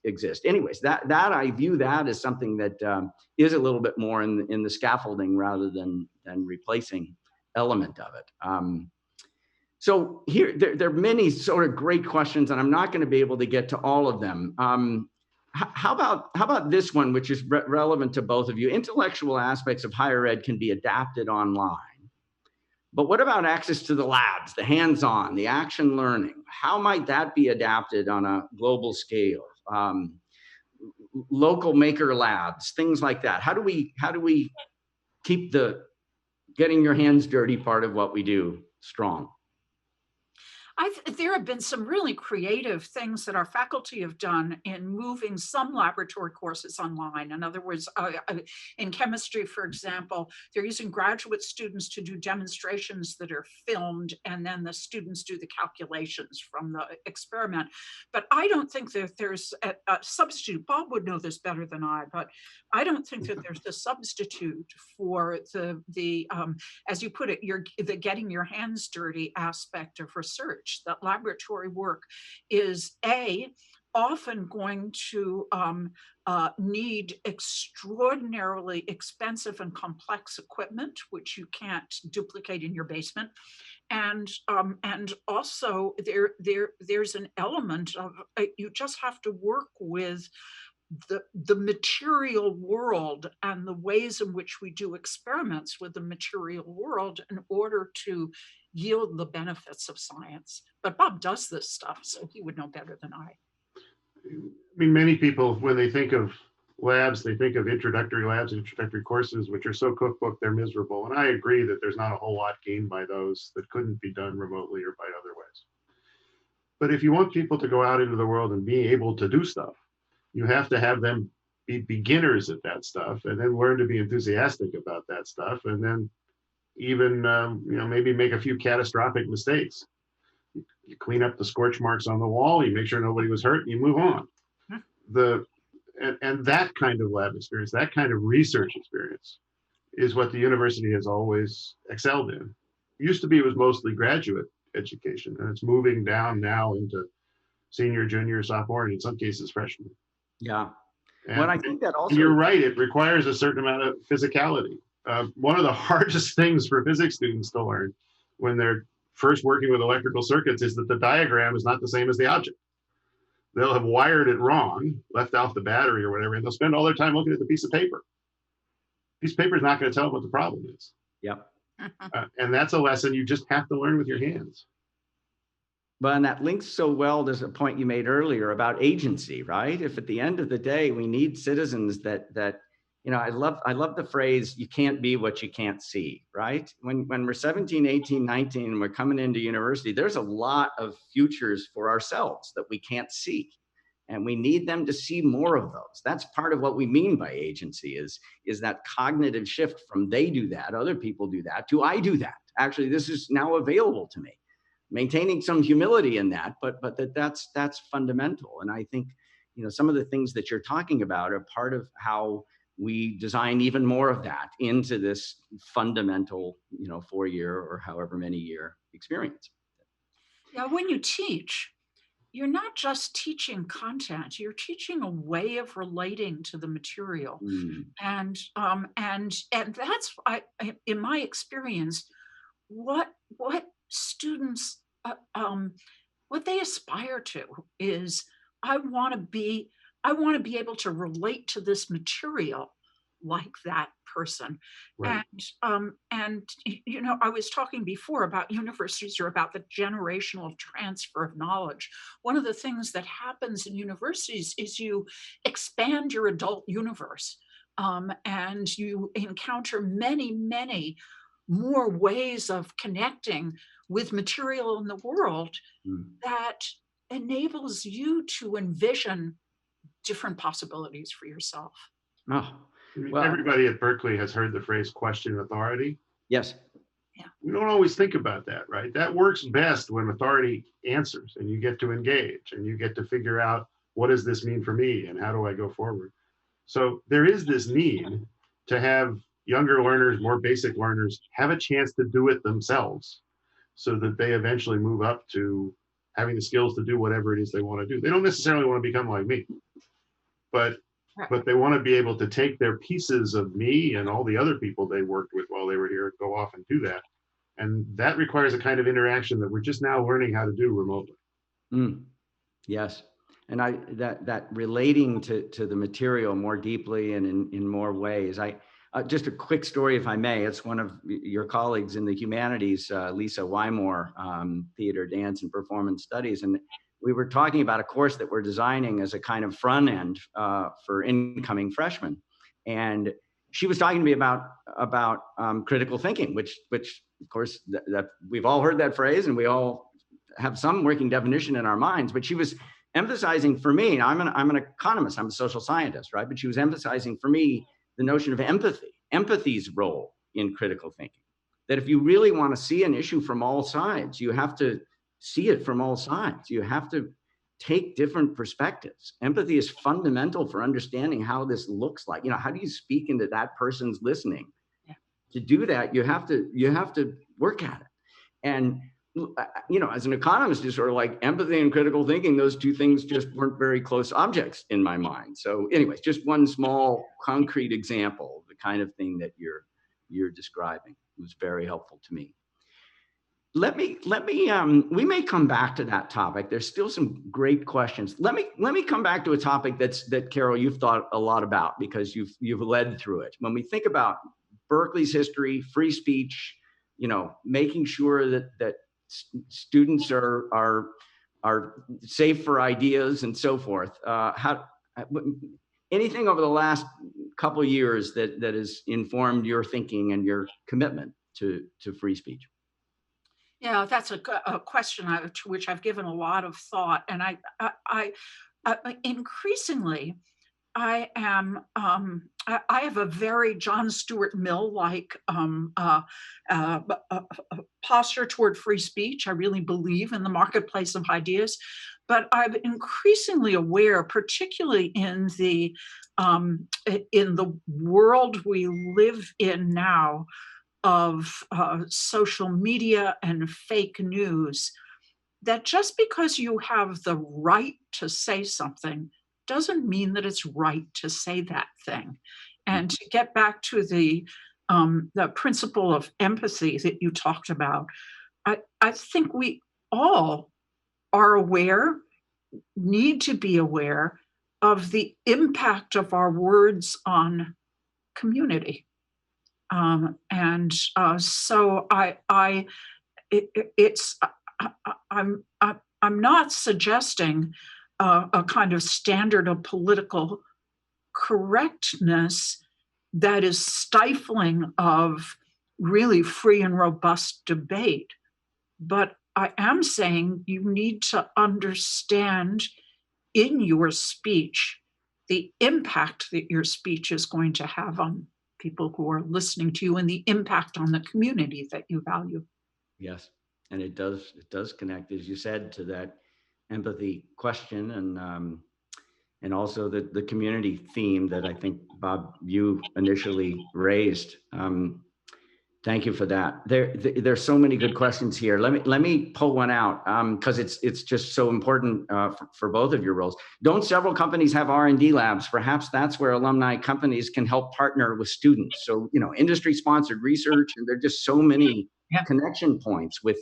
exist. Anyways, that I view that as something that is a little bit more in the scaffolding rather than replacing element of it. So here there are many sort of great questions, and I'm not going to be able to get to all of them. How about this one, which is relevant to both of you? Intellectual aspects of higher ed can be adapted online. But what about access to the labs, the hands-on, the action learning? How might that be adapted on a global scale? Local maker labs, things like that. How do we keep the getting your hands dirty part of what we do strong? There have been some really creative things that our faculty have done in moving some laboratory courses online. In other words, in chemistry, for example, they're using graduate students to do demonstrations that are filmed, and then the students do the calculations from the experiment. But I don't think that there's a substitute. Bob would know this better than I, but I don't think that there's a substitute for the as you put it, the getting your hands dirty aspect of research. That laboratory work is often going to need extraordinarily expensive and complex equipment, which you can't duplicate in your basement. And also there's an element of you just have to work with the material world and the ways in which we do experiments with the material world in order to yield the benefits of science. But Bob does this stuff, so he would know better than I. I mean, many people, when they think of labs, they think of introductory labs, introductory courses, which are so cookbook, they're miserable. And I agree that there's not a whole lot gained by those that couldn't be done remotely or by other ways. But if you want people to go out into the world and be able to do stuff, you have to have them be beginners at that stuff and then learn to be enthusiastic about that stuff. And then even, maybe make a few catastrophic mistakes. You clean up the scorch marks on the wall, you make sure nobody was hurt, and you move on. And that kind of lab experience, that kind of research experience is what the university has always excelled in. It used to be it was mostly graduate education, and it's moving down now into senior, junior, sophomore, and in some cases freshman. Yeah. And well, I think that also, you're right, it requires a certain amount of physicality. One of the hardest things for physics students to learn when they're first working with electrical circuits is that the diagram is not the same as the object. They'll have wired it wrong, left off the battery or whatever, and they'll spend all their time looking at the piece of paper. Piece of paper is not going to tell them what the problem is. Yep. And that's a lesson you just have to learn with your hands. But and that links so well to a point you made earlier about agency, right? If at the end of the day, we need citizens that I love the phrase, you can't be what you can't see, right? When we're 17, 18, 19, and we're coming into university, there's a lot of futures for ourselves that we can't see. And we need them to see more of those. That's part of what we mean by agency is that cognitive shift from they do that, other people do that, to I do that. Actually, this is now available to me. Maintaining some humility in that, but that's fundamental. And I think, some of the things that you're talking about are part of how we design even more of that into this fundamental, 4-year or however many year experience. Now, when you teach, you're not just teaching content, you're teaching a way of relating to the material. And that's, in my experience, what students, what they aspire to is, I want to be able to relate to this material like that person. Right. And I was talking before about universities are about the generational transfer of knowledge. One of the things that happens in universities is you expand your adult universe, and you encounter many, many more ways of connecting with material in the world that enables you to envision different possibilities for yourself. Oh, well, everybody at Berkeley has heard the phrase question authority. Yes. We don't always think about that, right? That works best when authority answers and you get to engage and you get to figure out, what does this mean for me and how do I go forward? So there is this need to have younger learners, more basic learners, have a chance to do it themselves so that they eventually move up to having the skills to do whatever it is they want to do. They don't necessarily want to become like me, but they want to be able to take their pieces of me and all the other people they worked with while they were here, go off and do that. And that requires a kind of interaction that we're just now learning how to do remotely. Yes. And that relating to the material more deeply and in more ways. Just a quick story, if I may. It's one of your colleagues in the humanities, Lisa Wymore, Theater, Dance, and Performance Studies. And we were talking about a course that we're designing as a kind of front end for incoming freshmen. And she was talking to me about critical thinking, which of course, that we've all heard that phrase and we all have some working definition in our minds. But she was emphasizing for me, I'm an economist, I'm a social scientist, right? But she was emphasizing for me the notion of empathy's role in critical thinking. That if you really want to see an issue from all sides, you have to see it from all sides. You have to take different perspectives. Empathy is fundamental for understanding how this looks like. How do you speak into that person's listening? Yeah. To do that, you have to work at it. And as an economist, it's sort of like empathy and critical thinking, those two things just weren't very close objects in my mind. So anyways, just one small concrete example, the kind of thing that you're describing was very helpful to me. Let me we may come back to that topic. There's still some great questions. Let me come back to a topic that Carol, you've thought a lot about because you've led through it. When we think about Berkeley's history, free speech, making sure that students are safe for ideas and so forth. Anything over the last couple of years that has informed your thinking and your commitment to free speech? Yeah, that's a question to which I've given a lot of thought, and I increasingly I am. I have a very John Stuart Mill-like posture toward free speech. I really believe in the marketplace of ideas, but I'm increasingly aware, particularly in the world we live in now, of social media and fake news, that just because you have the right to say something doesn't mean that it's right to say that thing. And to get back to the principle of empathy that you talked about, I think we all are aware, need to be aware of the impact of our words on community. So I'm not suggesting a kind of standard of political correctness that is stifling of really free and robust debate. But I am saying you need to understand in your speech, the impact that your speech is going to have on people who are listening to you and the impact on the community that you value. Yes, and it does connect, as you said, to that empathy question, and also the community theme that I think, Bob, you initially raised. Thank you for that. There's so many good questions here. Let me pull one out because it's just so important for both of your roles. Don't several companies have R&D labs? Perhaps that's where alumni companies can help partner with students. So, industry sponsored research, and there are just so many connection points with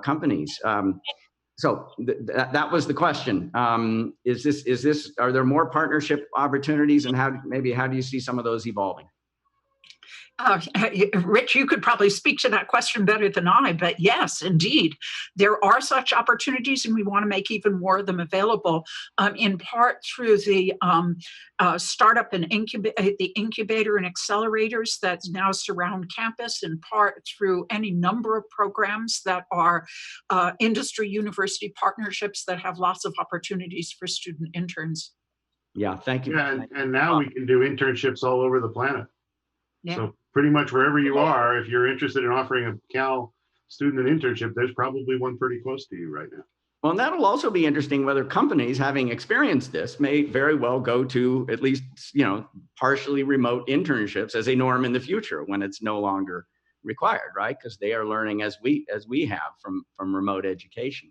companies. So that was the question. Are there more partnership opportunities, and how do you see some of those evolving? Rich, you could probably speak to that question better than I, but yes, indeed, there are such opportunities, and we want to make even more of them available, in part through the startup and the incubator and accelerators that now surround campus, in part through any number of programs that are industry university partnerships that have lots of opportunities for student interns. Yeah, thank you. Yeah, and now we can do internships all over the planet. Yeah. So pretty much wherever you are, if you're interested in offering a Cal student an internship, there's probably one pretty close to you right now. Well, and that'll also be interesting whether companies, having experienced this, may very well go to at least, partially remote internships as a norm in the future when it's no longer required, right? Because they are learning as we have from remote education.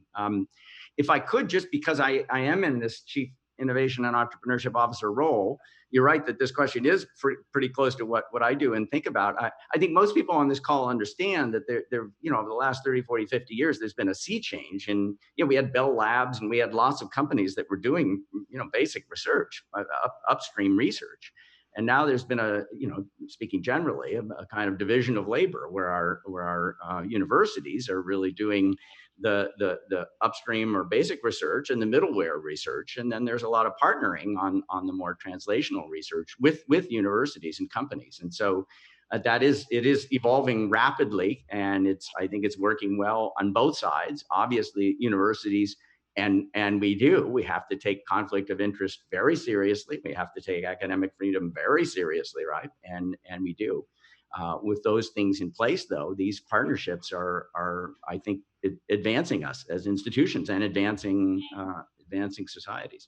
If I could, just because I am in this Chief Innovation and Entrepreneurship Officer role, you're right that this question is pretty close to what I do and think about. I think most people on this call understand that there over the last 30, 40, 50 years, there's been a sea change. And, we had Bell Labs and we had lots of companies that were doing, basic research, upstream research. And now there's been speaking generally, a kind of division of labor where our universities are really doing the upstream or basic research and the middleware research. And then there's a lot of partnering on the more translational research with universities and companies. And so it is evolving rapidly, and I think it's working well on both sides. Obviously, universities and we have to take conflict of interest very seriously. We have to take academic freedom very seriously, right? And we do. With those things in place, though, these partnerships are I think, advancing us as institutions and advancing societies.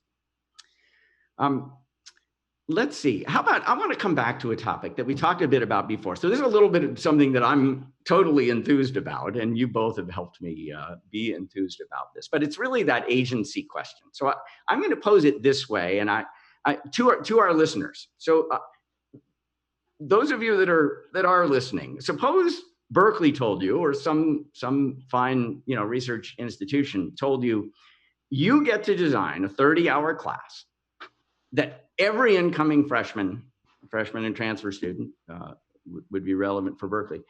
Let's see. How about, I want to come back to a topic that we talked a bit about before. So this is a little bit of something that I'm totally enthused about, and you both have helped me be enthused about this. But it's really that agency question. So I'm going to pose it this way, and to our listeners. So those of you that are listening, suppose Berkeley told you, or some fine research institution told you, you get to design a 30-hour class that every incoming freshman and transfer student would be relevant for Berkeley.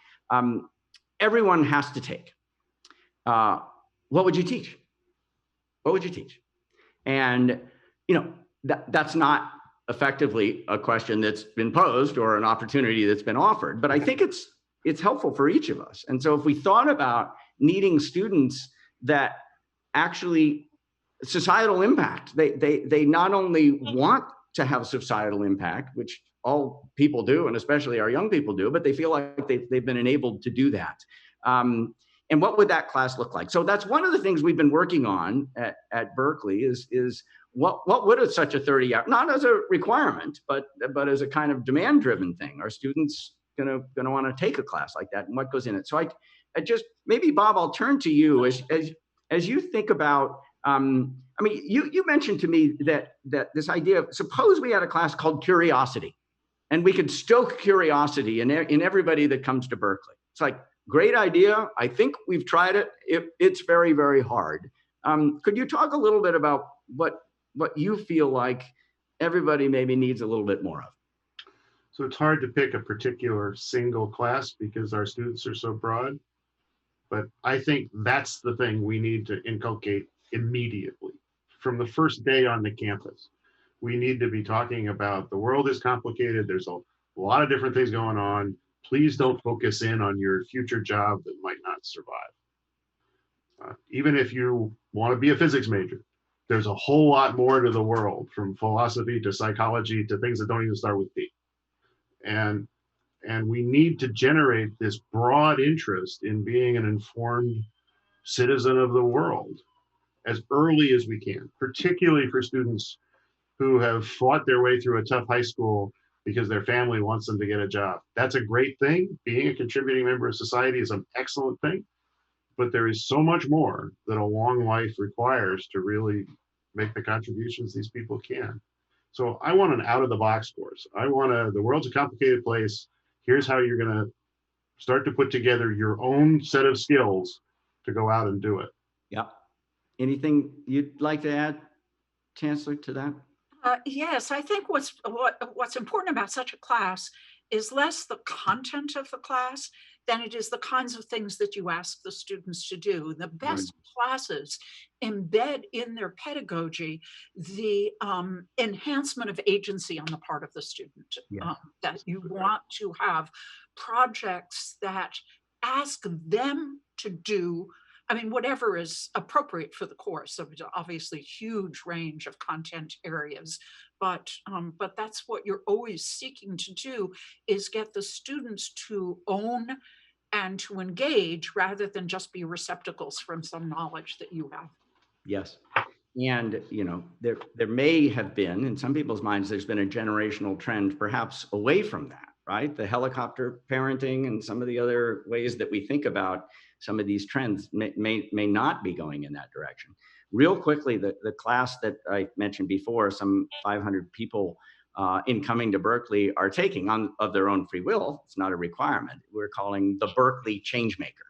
Everyone has to take. What would you teach? What would you teach? And that's not effectively a question that's been posed or an opportunity that's been offered, but I think it's helpful for each of us. And so if we thought about needing students that actually societal impact, they not only want to have societal impact, which all people do, and especially our young people do, but they feel like they've been enabled to do that. And what would that class look like? So that's one of the things we've been working on at Berkeley is what would such a 30-hour, not as a requirement, but as a kind of demand-driven thing. Are students gonna want to take a class like that, and what goes in it? So I just, maybe Bob, I'll turn to you as you think about. You mentioned to me that this idea of, suppose we had a class called Curiosity, and we could stoke curiosity in everybody that comes to Berkeley. It's like, great idea. I think we've tried it. It's very, very hard. Could you talk a little bit about what you feel like everybody maybe needs a little bit more of? So it's hard to pick a particular single class because our students are so broad, but I think that's the thing we need to inculcate immediately from the first day on the campus. We need to be talking about the world is complicated. There's a lot of different things going on. Please don't focus in on your future job that might not survive. Even if you want to be a physics major, there's a whole lot more to the world, from philosophy to psychology to things that don't even start with P. And we need to generate this broad interest in being an informed citizen of the world as early as we can, particularly for students who have fought their way through a tough high school because their family wants them to get a job. That's a great thing. Being a contributing member of society is an excellent thing, but there is so much more that a long life requires to really make the contributions these people can. So I want an out of the box course. The world's a complicated place. Here's how you're going to start to put together your own set of skills to go out and do it. Yep. Anything you'd like to add, Chancellor, to that? Yes, I think what's important about such a class is less the content of the class than it is the kinds of things that you ask the students to do. The best classes embed in their pedagogy the enhancement of agency on the part of the student. Yeah. That you want to have projects that ask them to do, I mean, whatever is appropriate for the course. So there's obviously huge range of content areas, but that's what you're always seeking to do, is get the students to own and to engage rather than just be receptacles from some knowledge that you have. Yes. And, you know, there may have been, in some people's minds, there's been a generational trend perhaps away from that, right? The helicopter parenting and some of the other ways that we think about some of these trends may not be going in that direction. Real quickly, the class that I mentioned before, some 500 people in coming to Berkeley are taking on of their own free will. It's not a requirement. We're calling the Berkeley Changemaker.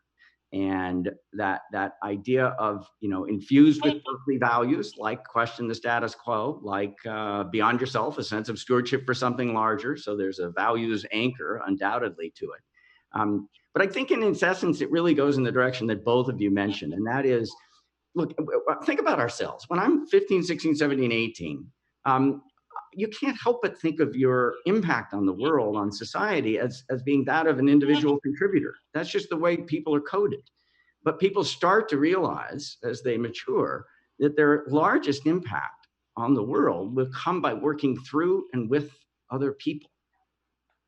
And that idea of, you know, infused with Berkeley values, like question the status quo, like beyond yourself, a sense of stewardship for something larger. So there's a values anchor undoubtedly to it. But I think in essence, it really goes in the direction that both of you mentioned. And that is, look, think about ourselves. When I'm 15, 16, 17, 18, you can't help but think of your impact on the world, on society, as being that of an individual contributor. That's just the way people are coded. But people start to realize as they mature that their largest impact on the world will come by working through and with other people.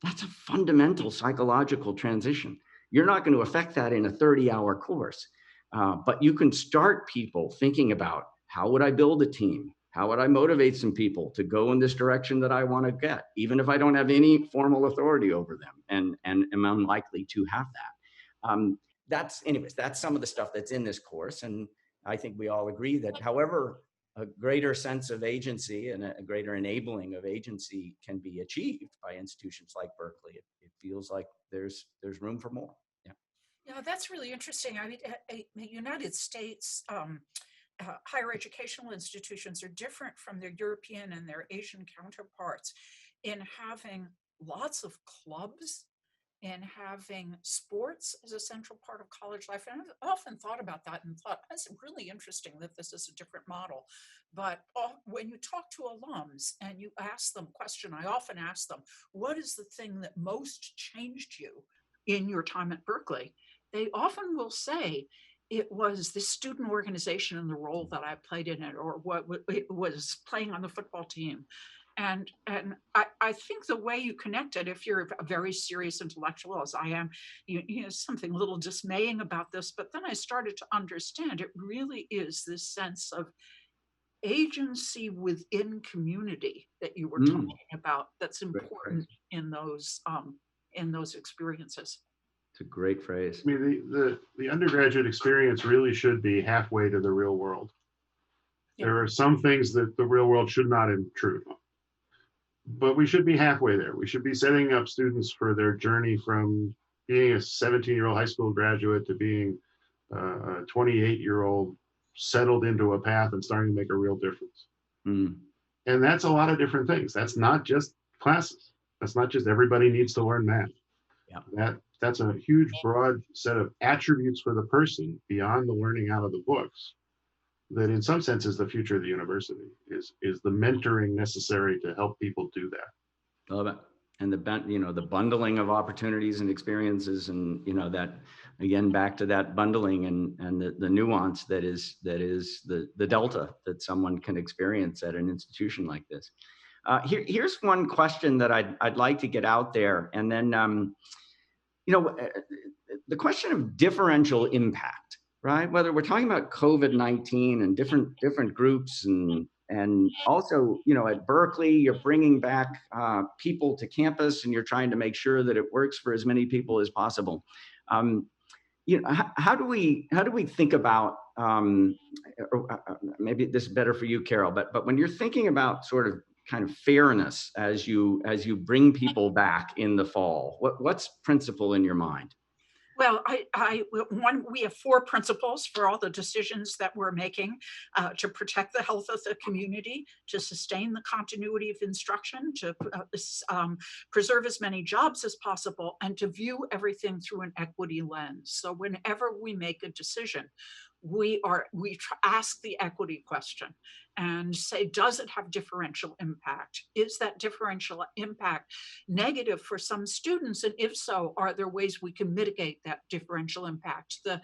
That's a fundamental psychological transition. You're not going to affect that in a 30-hour course, but you can start people thinking about, how would I build a team? How would I motivate some people to go in this direction that I want to get, even if I don't have any formal authority over them and am unlikely to have that? That's some of the stuff that's in this course. And I think we all agree that however a greater sense of agency and a greater enabling of agency can be achieved by institutions like Berkeley, it feels like there's room for more. Yeah, that's really interesting. I mean, the United States higher educational institutions are different from their European and their Asian counterparts in having lots of clubs and having sports as a central part of college life. And I've often thought about that and thought, that's really interesting that this is a different model. But when you talk to alums and you ask them a question, I often ask them, what is the thing that most changed you in your time at Berkeley? They often will say, it was the student organization and the role that I played in it, or what it was playing on the football team. And I think the way you connect it, if you're a very serious intellectual, as I am, you know, something a little dismaying about this, but then I started to understand it really is this sense of agency within community that you were talking about that's important in those experiences. It's a great phrase. I mean, the undergraduate experience really should be halfway to the real world. Yeah. There are some things that the real world should not intrude on, but we should be halfway there. We should be setting up students for their journey from being a 17-year-old high school graduate to being a 28-year-old settled into a path and starting to make a real difference. And that's a lot of different things. That's not just classes. That's not just everybody needs to learn math. Yeah. That's a huge, broad set of attributes for the person beyond the learning out of the books that in some sense is the future of the university, is the mentoring necessary to help people do that. I love it. the bundling of opportunities and experiences, and that, again, back to that bundling and the nuance that is the delta that someone can experience at an institution like this. Here's one question that I'd like to get out there, and then the question of differential impact, right? Whether we're talking about COVID-19 and different groups, and also, at Berkeley, you're bringing back people to campus, and you're trying to make sure that it works for as many people as possible. How do we think about, maybe this is better for you, Carol, but when you're thinking about sort of kind of fairness as you bring people back in the fall, what's principle in your mind? Well, we have 4 principles for all the decisions that we're making: to protect the health of the community, to sustain the continuity of instruction, to preserve as many jobs as possible, and to view everything through an equity lens. So whenever we make a decision, we ask the equity question and say, does it have differential impact? Is that differential impact negative for some students? And if so, are there ways we can mitigate that differential impact? The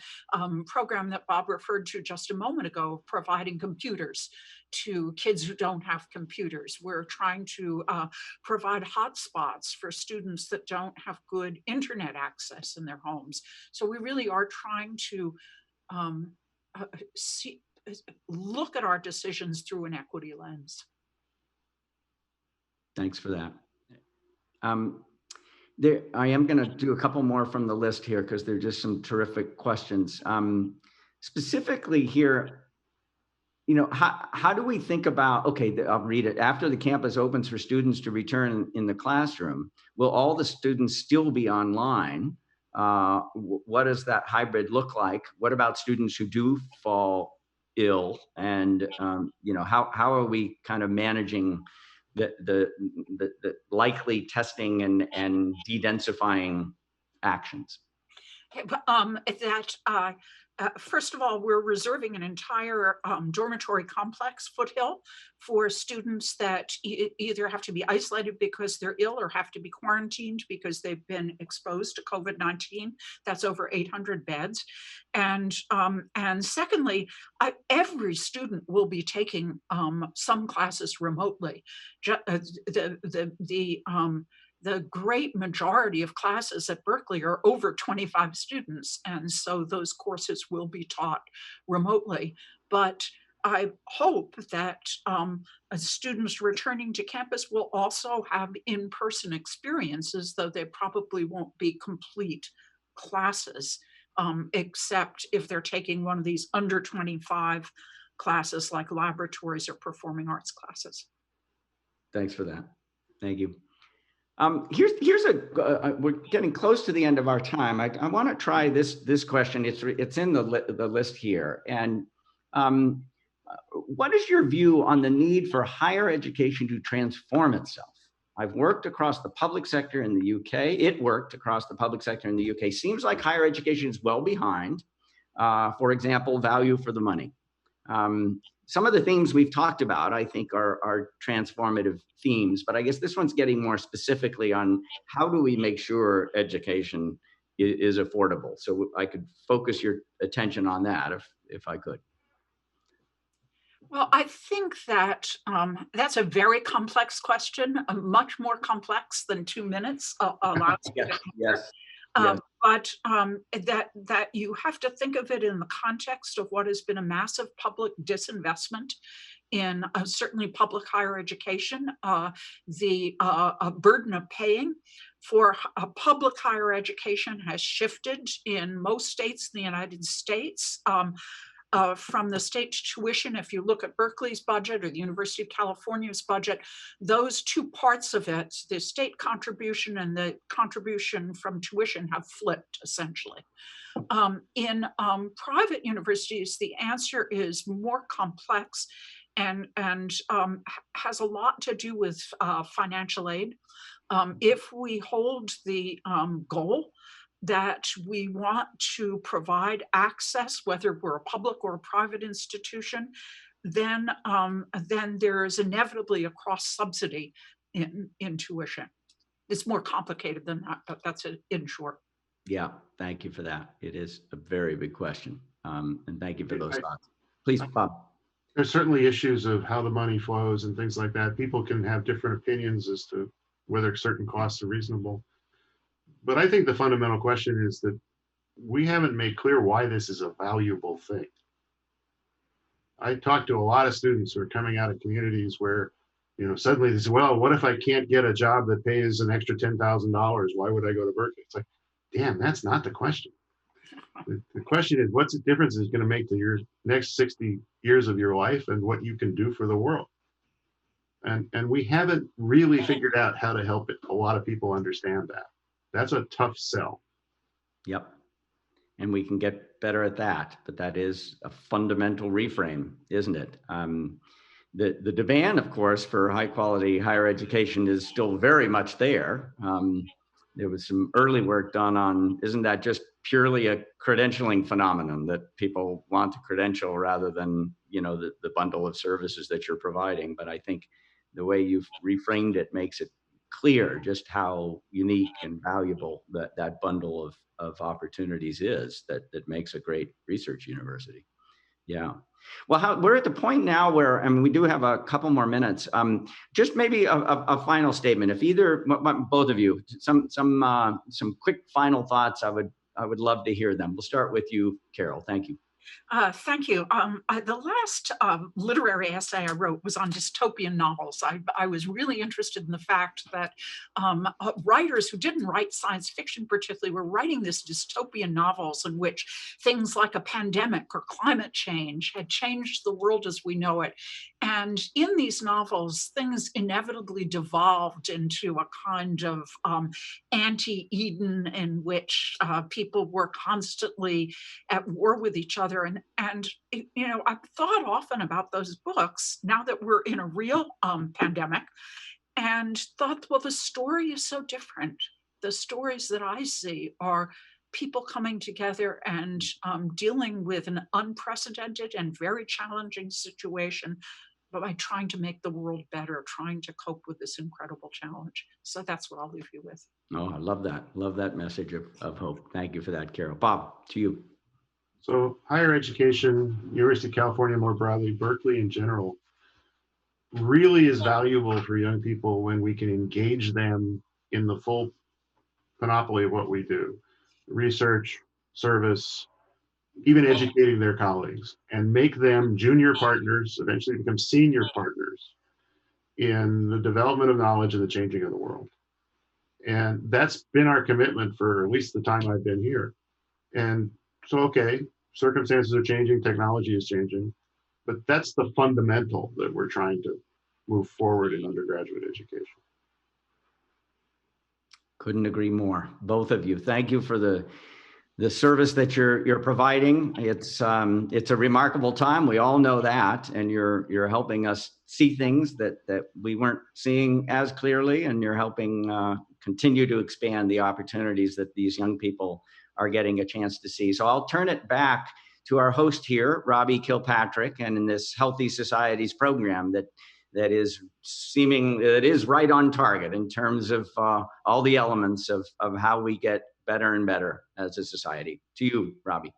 program that Bob referred to just a moment ago, providing computers to kids who don't have computers. We're trying to provide hotspots for students that don't have good internet access in their homes. So we really are trying to look at our decisions through an equity lens. Thanks for that. I am going to do a couple more from the list here because they're just some terrific questions. Specifically here, how do we think about, okay, I'll read it. After the campus opens for students to return in the classroom, will all the students still be online? What does that hybrid look like? What about students who do fall ill? And how are we kind of managing the likely testing and de-densifying actions? First of all, we're reserving an entire dormitory complex, Foothill, for students that either have to be isolated because they're ill or have to be quarantined because they've been exposed to COVID-19. That's over 800 beds. And secondly, every student will be taking some classes remotely. The great majority of classes at Berkeley are over 25 students, and so those courses will be taught remotely. But I hope that students returning to campus will also have in-person experiences, though they probably won't be complete classes, except if they're taking one of these under 25 classes like laboratories or performing arts classes. Thanks for that. Thank you. We're getting close to the end of our time. I want to try this question. It's in the list here. And what is your view on the need for higher education to transform itself? I've worked across the public sector in the UK. It worked across the public sector in the UK. Seems like higher education is well behind. For example, value for the money. Some of the themes we've talked about, I think, are transformative themes, but I guess this one's getting more specifically on how do we make sure education is affordable. So I could focus your attention on that if I could. Well, I think that that's a very complex question, much more complex than 2 minutes allows you to answer. Yes. But that you have to think of it in the context of what has been a massive public disinvestment in certainly public higher education. The burden of paying for public higher education has shifted in most states in the United States. From the state tuition, if you look at Berkeley's budget or the University of California's budget, those 2 parts of it, the state contribution and the contribution from tuition, have flipped essentially. In private universities, the answer is more complex and has a lot to do with financial aid. If we hold the goal that we want to provide access, whether we're a public or a private institution, then there is inevitably a cross subsidy in tuition. it's more complicated than that, but that's it in short. Yeah, thank you for that. It is a very big question. And thank you for those I- thoughts. Please, Bob. There's certainly issues of how the money flows and things like that. People can have different opinions as to whether certain costs are reasonable. But I think the fundamental question is that we haven't made clear why this is a valuable thing. I talked to a lot of students who are coming out of communities where, suddenly they say, well, what if I can't get a job that pays an extra $10,000? Why would I go to Berkeley? It's like, damn, that's not the question. The question is, what's the difference it's going to make to your next 60 years of your life and what you can do for the world? And we haven't really figured out how to help a lot of people understand that. That's a tough sell. Yep. And we can get better at that, but that is a fundamental reframe, isn't it? The demand, of course, for high quality higher education is still very much there. There was some early work done on, isn't that just purely a credentialing phenomenon, that people want to credential rather than, the bundle of services that you're providing? But I think the way you've reframed it makes it clear just how unique and valuable that bundle of opportunities is that makes a great research university. Yeah. Well, we're at the point now where, we do have a couple more minutes. Just maybe a final statement. If either, both of you, some quick final thoughts, I would love to hear them. We'll start with you, Carol. Thank you. Thank you. The last literary essay I wrote was on dystopian novels. I was really interested in the fact that writers who didn't write science fiction particularly were writing these dystopian novels in which things like a pandemic or climate change had changed the world as we know it. And in these novels, things inevitably devolved into a kind of anti-Eden in which people were constantly at war with each other. And I've thought often about those books now that we're in a real pandemic, and thought, well, the story is so different. The stories that I see are people coming together and dealing with an unprecedented and very challenging situation, but by trying to make the world better, trying to cope with this incredible challenge. So that's what I'll leave you with. Oh, I love that. Love that message of hope. Thank you for that, Carol. Bob, to you. So higher education, University of California more broadly, Berkeley in general, really is valuable for young people when we can engage them in the full panoply of what we do. Research, service, even educating their colleagues, and make them junior partners, eventually become senior partners in the development of knowledge and the changing of the world. And that's been our commitment for at least the time I've been here. And so, okay, circumstances are changing, technology is changing, but that's the fundamental that we're trying to move forward in undergraduate education. Couldn't agree more. Both of you. Thank you for the service that you're providing. It's a remarkable time. We all know that, and you're helping us see things that we weren't seeing as clearly, and you're helping continue to expand the opportunities that these young people are getting a chance to see. So I'll turn it back to our host here, Robbie Kilpatrick, and in this Healthy Societies program that is right on target in terms of all the elements of how we get better and better as a society. To you, Robbie.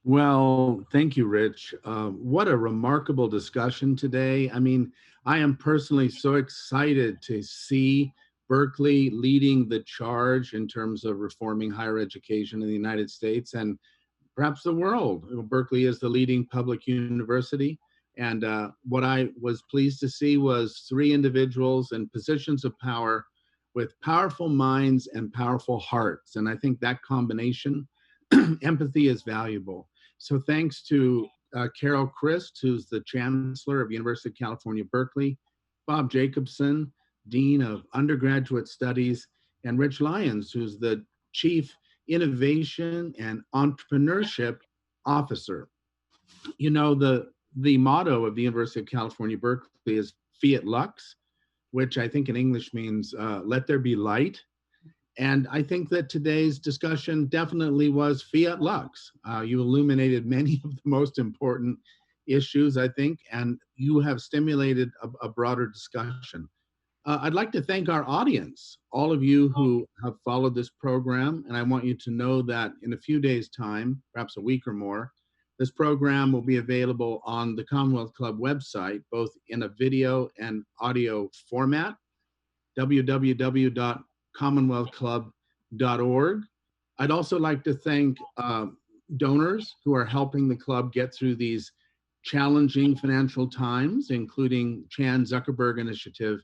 Well, thank you, Rich. What a remarkable discussion today. I am personally so excited to see Berkeley leading the charge in terms of reforming higher education in the United States and perhaps the world. Berkeley is the leading public university. And what I was pleased to see was 3 individuals in positions of power with powerful minds and powerful hearts. And I think that combination, empathy, is valuable. So thanks to Carol Christ, who's the Chancellor of University of California, Berkeley, Bob Jacobson, Dean of Undergraduate Studies, and Rich Lyons, who's the Chief Innovation and Entrepreneurship Officer. The motto of the University of California, Berkeley is Fiat Lux, which I think in English means let there be light. And I think that today's discussion definitely was Fiat Lux. You illuminated many of the most important issues, I think, and you have stimulated a broader discussion. I'd like to thank our audience, all of you who have followed this program, and I want you to know that in a few days' time, perhaps a week or more, this program will be available on the Commonwealth Club website, both in a video and audio format, www.commonwealthclub.org. I'd also like to thank donors who are helping the club get through these challenging financial times, including Chan Zuckerberg Initiative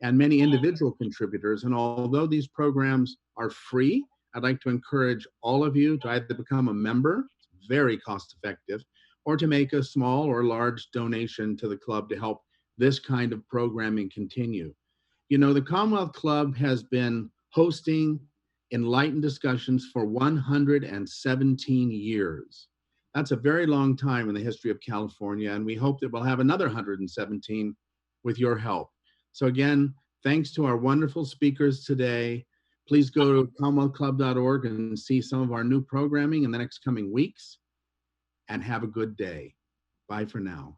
and many individual contributors. And although these programs are free, I'd like to encourage all of you to either become a member, very cost effective, or to make a small or large donation to the club to help this kind of programming continue. You know, the Commonwealth Club has been hosting enlightened discussions for 117 years. That's a very long time in the history of California, and we hope that we'll have another 117 with your help. So again, thanks to our wonderful speakers today. Please go to commonwealthclub.org and see some of our new programming in the next coming weeks, and have a good day. Bye for now.